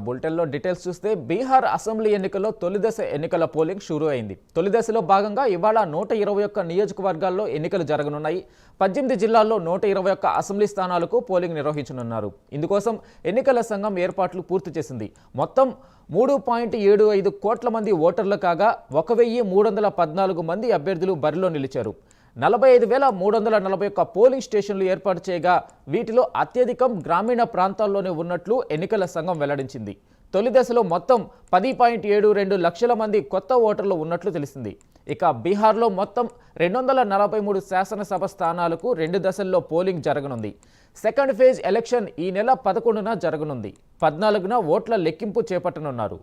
బులెటిన్లో డీటెయిల్స్ చూస్తే బీహార్ అసెంబ్లీ ఎన్నికల్లో తొలిదశ ఎన్నికల పోలింగ్ షురూ అయింది. తొలిదశలో భాగంగా ఇవాళ 121 నియోజకవర్గాల్లో ఎన్నికలు జరగనున్నాయి. 18 జిల్లాల్లో 121 అసెంబ్లీ స్థానాలకు పోలింగ్ నిర్వహించనున్నారు. ఇందుకోసం ఎన్నికల సంఘం ఏర్పాట్లు పూర్తి చేసింది. మొత్తం 3.75 కోట్ల మంది ఓటర్లు కాగా 1314 మంది అభ్యర్థులు బరిలో నిలిచారు. 45,341 పోలింగ్ స్టేషన్లు ఏర్పాటు చేయగా వీటిలో అత్యధికం గ్రామీణ ప్రాంతాల్లోనే ఉన్నట్లు ఎన్నికల సంఘం వెల్లడించింది. తొలి దశలో మొత్తం 10.72 లక్షల మంది కొత్త ఓటర్లు ఉన్నట్లు తెలిసింది. ఇక బీహార్లో మొత్తం 243 శాసనసభ స్థానాలకు 2 దశల్లో పోలింగ్ జరగనుంది. సెకండ్ ఫేజ్ ఎలక్షన్ ఈ నెల 11న జరగనుంది. 14న ఓట్ల లెక్కింపు చేపట్టనున్నారు.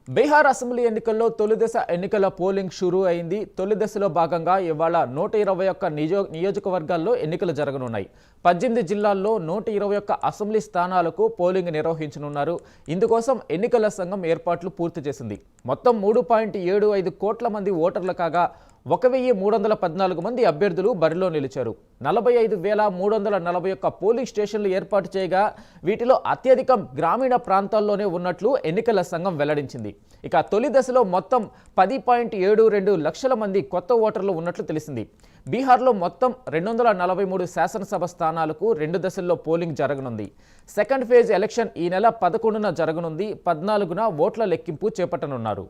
బీహార్ అసెంబ్లీ ఎన్నికల్లో తొలిదశ ఎన్నికల పోలింగ్ షురూ అయింది. తొలి దశలో భాగంగా ఇవాళ 121 నియోజకవర్గాల్లో ఎన్నికలు జరగనున్నాయి. 18 జిల్లాల్లో 121 అసెంబ్లీ స్థానాలకు పోలింగ్ నిర్వహించనున్నారు. ఇందుకోసం ఎన్నికల సంఘం ఏర్పాట్లు పూర్తి చేసింది. మొత్తం 3.75 కోట్ల మంది ఓటర్లు కాగా 1314 మంది అభ్యర్థులు బరిలో నిలిచారు. 45,341 పోలింగ్ స్టేషన్లు ఏర్పాటు చేయగా వీటిలో అత్యధికం గ్రామీణ ప్రాంతాల్లోనే ఉన్నట్లు ఎన్నికల సంఘం వెల్లడించింది. ఇక తొలి దశలో మొత్తం 10.72 లక్షల మంది కొత్త ఓటర్లు ఉన్నట్లు తెలిసింది. బీహార్లో మొత్తం 243 శాసనసభ స్థానాలకు 2 దశల్లో పోలింగ్ జరగనుంది. సెకండ్ ఫేజ్ ఎలక్షన్ ఈ నెల 11న జరగనుంది. 14న ఓట్ల లెక్కింపు చేపట్టనున్నారు.